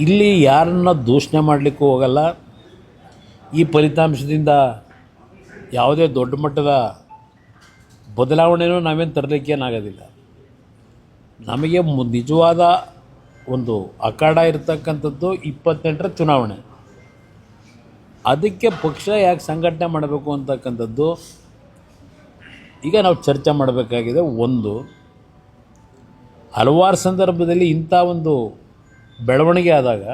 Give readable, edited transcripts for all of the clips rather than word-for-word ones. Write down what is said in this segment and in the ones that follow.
ಇಲ್ಲಿ ಯಾರನ್ನ ದೂಷಣೆ ಮಾಡಲಿಕ್ಕೂ ಹೋಗಲ್ಲ. ಈ ಫಲಿತಾಂಶದಿಂದ ಯಾವುದೇ ದೊಡ್ಡ ಮಟ್ಟದ ಬದಲಾವಣೆಯೂ ನಾವೇನು ತರಲಿಕ್ಕೇನಾಗೋದಿಲ್ಲ. ನಮಗೆ ನಿಜವಾದ ಒಂದು ಅಖಾಡ ಇರತಕ್ಕಂಥದ್ದು 28ರ ಚುನಾವಣೆ. ಅದಕ್ಕೆ ಪಕ್ಷ ಯಾಕೆ ಸಂಘಟನೆ ಮಾಡಬೇಕು ಅಂತಕ್ಕಂಥದ್ದು ಈಗ ನಾವು ಚರ್ಚೆ ಮಾಡಬೇಕಾಗಿದೆ. ಒಂದು, ಹಲವಾರು ಸಂದರ್ಭದಲ್ಲಿ ಇಂಥ ಒಂದು ಬೆಳವಣಿಗೆ ಆದಾಗ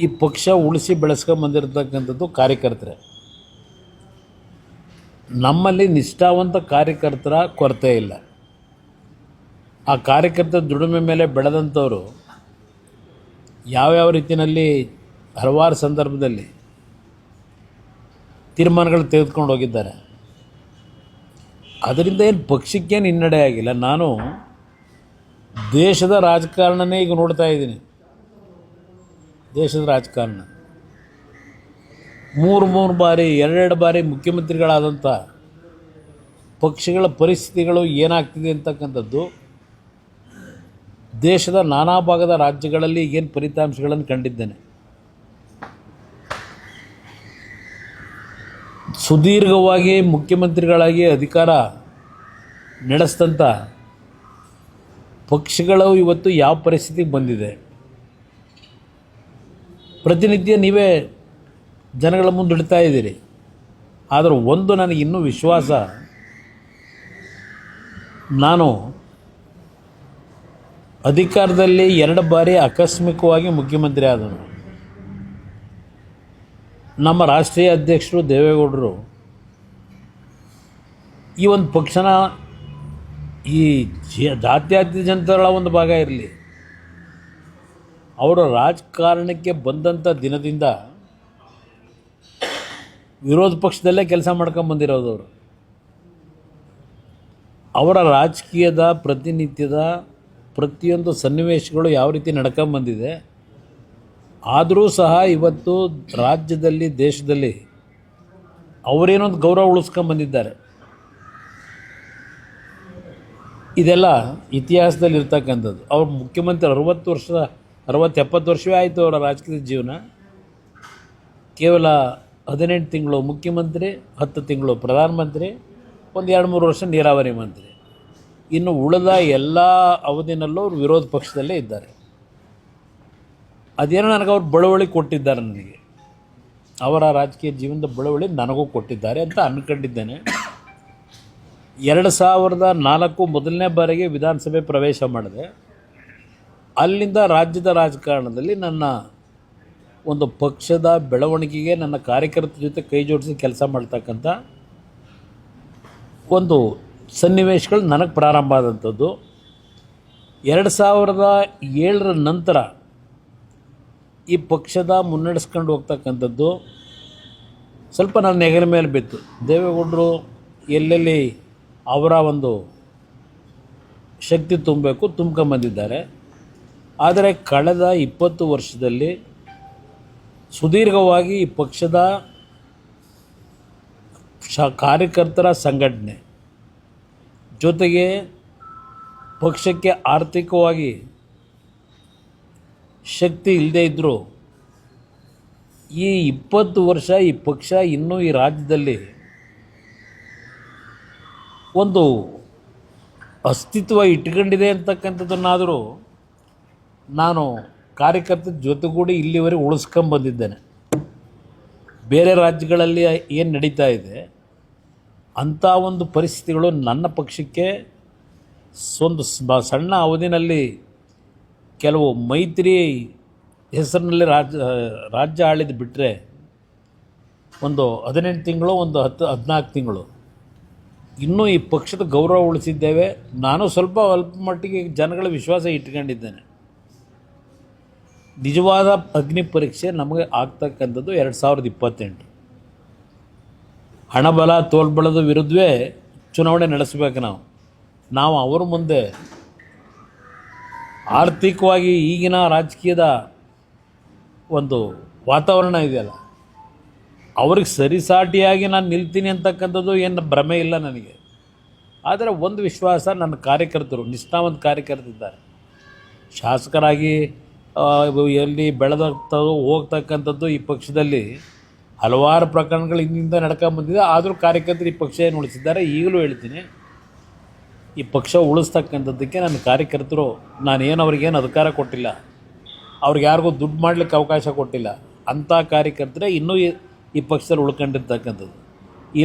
ಈ ಪಕ್ಷ ಉಳಿಸಿ ಬೆಳೆಸ್ಕೊಂಬಂದಿರತಕ್ಕಂಥದ್ದು ಕಾರ್ಯಕರ್ತರೆ. ನಮ್ಮಲ್ಲಿ ನಿಷ್ಠಾವಂತ ಕಾರ್ಯಕರ್ತರ ಕೊರತೆ ಇಲ್ಲ. ಆ ಕಾರ್ಯಕರ್ತರ ದುಡಿಮೆ ಮೇಲೆ ಬೆಳೆದಂಥವರು ಯಾವ್ಯಾವ ರೀತಿಯಲ್ಲಿ ಹಲವಾರು ಸಂದರ್ಭದಲ್ಲಿ ತೀರ್ಮಾನಗಳು ತೆಗೆದುಕೊಂಡು ಹೋಗಿದ್ದಾರೆ. ಅದರಿಂದ ಏನು ಪಕ್ಷಕ್ಕೇನು ಹಿನ್ನಡೆ ಆಗಿಲ್ಲ. ನಾನು ದೇಶದ ರಾಜಕಾರಣನೇ ಈಗ ನೋಡ್ತಾ ಇದ್ದೀನಿ. ದೇಶದ ರಾಜಕಾರಣ 3 ಬಾರಿ 2 ಬಾರಿ ಮುಖ್ಯಮಂತ್ರಿಗಳಾದಂಥ ಪಕ್ಷಗಳ ಪರಿಸ್ಥಿತಿಗಳು ಏನಾಗ್ತಿದೆ ಅಂತಕ್ಕಂಥದ್ದು ದೇಶದ ನಾನಾ ಭಾಗದ ರಾಜ್ಯಗಳಲ್ಲಿ ಏನು ಫಲಿತಾಂಶಗಳನ್ನು ಕಂಡಿದ್ದೇನೆ. ಸುದೀರ್ಘವಾಗಿ ಮುಖ್ಯಮಂತ್ರಿಗಳಾಗಿ ಅಧಿಕಾರ ನಡೆಸಿದಂಥ ಪಕ್ಷಗಳು ಇವತ್ತು ಯಾವ ಪರಿಸ್ಥಿತಿಗೆ ಬಂದಿದೆ, ಪ್ರತಿನಿತ್ಯ ನೀವೇ ಜನಗಳ ಮುಂದೆ ಇಡ್ತಾ ಇದ್ದೀರಿ. ಆದರೆ ಒಂದು ನನಗೆ ಇನ್ನೂ ವಿಶ್ವಾಸ, ನಾನು ಅಧಿಕಾರದಲ್ಲಿ 2 ಬಾರಿ ಆಕಸ್ಮಿಕವಾಗಿ ಮುಖ್ಯಮಂತ್ರಿ ಆದನು. ನಮ್ಮ ರಾಷ್ಟ್ರೀಯ ಅಧ್ಯಕ್ಷರು ದೇವೇಗೌಡರು ಈ ಒಂದು ಪಕ್ಷನ ಈ ಜಾತ್ಯತೀತ ಜನತಾದಳ ಒಂದು ಭಾಗ ಇರಲಿ, ಅವರು ರಾಜಕಾರಣಕ್ಕೆ ಬಂದಂಥ ದಿನದಿಂದ ವಿರೋಧ ಪಕ್ಷದಲ್ಲೇ ಕೆಲಸ ಮಾಡ್ಕೊಂಬಂದಿರೋದು. ಅವರ ರಾಜಕೀಯದ ಪ್ರತಿನಿತ್ಯದ ಪ್ರತಿಯೊಂದು ಸನ್ನಿವೇಶಗಳು ಯಾವ ರೀತಿ ನಡ್ಕೊಂಬಂದಿದೆ. ಆದರೂ ಸಹ ಇವತ್ತು ರಾಜ್ಯದಲ್ಲಿ ದೇಶದಲ್ಲಿ ಅವರೇನೊಂದು ಗೌರವ ಉಳಿಸ್ಕೊಂಬಂದಿದ್ದಾರೆ. ಇದೆಲ್ಲ ಇತಿಹಾಸದಲ್ಲಿ ಇರ್ತಕ್ಕಂಥದ್ದು. ಅವ್ರ ಮುಖ್ಯಮಂತ್ರಿ 60-70 ವರ್ಷವೇ ಆಯಿತು ಅವರ ರಾಜಕೀಯ ಜೀವನ. ಕೇವಲ 18 ತಿಂಗಳು ಮುಖ್ಯಮಂತ್ರಿ, 10 ತಿಂಗಳು ಪ್ರಧಾನಮಂತ್ರಿ, ಒಂದು 2-3 ವರ್ಷ ನೀರಾವರಿ ಮಂತ್ರಿ. ಇನ್ನು ಉಳಿದ ಎಲ್ಲ ಅವಧಿನಲ್ಲೂ ಅವರು ವಿರೋಧ ಪಕ್ಷದಲ್ಲೇ ಇದ್ದಾರೆ. ಅದೇನೋ ನನಗೆ ಅವ್ರು ಬಳುವಳಿ ಕೊಟ್ಟಿದ್ದಾರೆ. ನನಗೆ ಅವರ ರಾಜಕೀಯ ಜೀವನದ ಬಳುವಳಿ ನನಗೂ ಕೊಟ್ಟಿದ್ದಾರೆ ಅಂತ ಅಂದ್ಕೊಂಡಿದ್ದೇನೆ. 2004 ಮೊದಲನೇ ಬಾರಿಗೆ ವಿಧಾನಸಭೆ ಪ್ರವೇಶ ಮಾಡಿದೆ. ಅಲ್ಲಿಂದ ರಾಜ್ಯದ ರಾಜಕಾರಣದಲ್ಲಿ ನನ್ನ ಒಂದು ಪಕ್ಷದ ಬೆಳವಣಿಗೆಗೆ ನನ್ನ ಕಾರ್ಯಕರ್ತರ ಜೊತೆ ಕೈ ಜೋಡಿಸಿ ಕೆಲಸ ಮಾಡ್ತಕ್ಕಂಥ ಒಂದು ಸನ್ನಿವೇಶಗಳು ನನಗೆ ಪ್ರಾರಂಭ ಆದಂಥದ್ದು. 2007 ನಂತರ ಈ ಪಕ್ಷದ ಮುನ್ನಡೆಸ್ಕೊಂಡು ಹೋಗ್ತಕ್ಕಂಥದ್ದು ಸ್ವಲ್ಪ ನನ್ನ ಹೆಗಲ ಮೇಲೆ ಬಿತ್ತು. ದೇವೇಗೌಡರು ಎಲ್ಲೆಲ್ಲಿ ಅವರ ಒಂದು ಶಕ್ತಿ ತುಂಬಬೇಕು ತುಂಬ್ಕೊಂಬಂದಿದ್ದಾರೆ. ಆದರೆ ಕಳೆದ 20 ವರ್ಷದಲ್ಲಿ ಸುದೀರ್ಘವಾಗಿ ಈ ಪಕ್ಷದ ಕಾರ್ಯಕರ್ತರ ಸಂಘಟನೆ ಜೊತೆಗೆ ಪಕ್ಷಕ್ಕೆ ಆರ್ಥಿಕವಾಗಿ ಶಕ್ತಿ ಇಲ್ಲದೇ ಇದ್ದರೂ ಈ 20 ವರ್ಷ ಈ ಪಕ್ಷ ಇನ್ನೂ ಈ ರಾಜ್ಯದಲ್ಲಿ ಒಂದು ಅಸ್ತಿತ್ವ ಇಟ್ಕೊಂಡಿದೆ ಅಂತಕ್ಕಂಥದ್ದನ್ನಾದರೂ ನಾನು ಕಾರ್ಯಕರ್ತರ ಜೊತೆಗೂಡಿ ಇಲ್ಲಿವರೆಗೆ ಉಳಿಸ್ಕೊಂಬಂದಿದ್ದೇನೆ. ಬೇರೆ ರಾಜ್ಯಗಳಲ್ಲಿ ಏನು ನಡೀತಾ ಇದೆ ಅಂಥ ಒಂದು ಪರಿಸ್ಥಿತಿಗಳು ನನ್ನ ಪಕ್ಷಕ್ಕೆ ಒಂದು ಸಣ್ಣ ಅವಧಿನಲ್ಲಿ ಕೆಲವು ಮೈತ್ರಿ ಹೆಸರಿನಲ್ಲಿ ರಾಜ್ಯ ಆಳಿದ್ದು ಬಿಟ್ಟರೆ ಒಂದು 18 ತಿಂಗಳು, ಒಂದು 14 ತಿಂಗಳು ಇನ್ನೂ ಈ ಪಕ್ಷದ ಗೌರವ ಉಳಿಸಿದ್ದೇವೆ. ನಾನು ಸ್ವಲ್ಪ ಅಲ್ಪ ಮಟ್ಟಿಗೆ ಜನಗಳ ವಿಶ್ವಾಸ ಇಟ್ಕೊಂಡಿದ್ದೇನೆ. ನಿಜವಾದ ಅಗ್ನಿ ಪರೀಕ್ಷೆ ನಮಗೆ ಆಗ್ತಕ್ಕಂಥದ್ದು 2028. ಹಣಬಲ ತೋಲ್ಬಲದ ವಿರುದ್ಧವೇ ಚುನಾವಣೆ ನಡೆಸಬೇಕು. ನಾವು ಅವರ ಮುಂದೆ ಆರ್ಥಿಕವಾಗಿ ಈಗಿನ ರಾಜಕೀಯದ ಒಂದು ವಾತಾವರಣ ಇದೆಯಲ್ಲ, ಅವ್ರಿಗೆ ಸರಿಸಾಟಿಯಾಗಿ ನಾನು ನಿಲ್ತೀನಿ ಅಂತಕ್ಕಂಥದ್ದು ಏನು ಭ್ರಮೆ ಇಲ್ಲ ನನಗೆ. ಆದರೆ ಒಂದು ವಿಶ್ವಾಸ, ನನ್ನ ಕಾರ್ಯಕರ್ತರು ನಿಷ್ಠಾವಂತ ಕಾರ್ಯಕರ್ತರಿದ್ದಾರೆ. ಶಾಸಕರಾಗಿ ಎಲ್ಲಿ ಹೋಗ್ತಕ್ಕಂಥದ್ದು ಈ ಪಕ್ಷದಲ್ಲಿ ಹಲವಾರು ಪ್ರಕರಣಗಳು ಹಿಂದಿಂದ ನಡ್ಕೊಂಬಂದಿದೆ. ಆದರೂ ಕಾರ್ಯಕರ್ತರು ಈ ಪಕ್ಷ ಏನು ಉಳಿಸಿದ್ದಾರೆ. ಈಗಲೂ ಹೇಳ್ತೀನಿ, ಈ ಪಕ್ಷ ಉಳಿಸ್ತಕ್ಕಂಥದ್ದಕ್ಕೆ ನನ್ನ ಕಾರ್ಯಕರ್ತರು, ನಾನೇನು ಅವ್ರಿಗೇನು ಅಧಿಕಾರ ಕೊಟ್ಟಿಲ್ಲ, ಅವ್ರಿಗೆ ಯಾರಿಗೂ ದುಡ್ಡು ಮಾಡಲಿಕ್ಕೆ ಅವಕಾಶ ಕೊಟ್ಟಿಲ್ಲ. ಅಂಥ ಕಾರ್ಯಕರ್ತರೇ ಇನ್ನೂ ಈ ಪಕ್ಷದಲ್ಲಿ ಉಳ್ಕೊಂಡಿರ್ತಕ್ಕಂಥದ್ದು.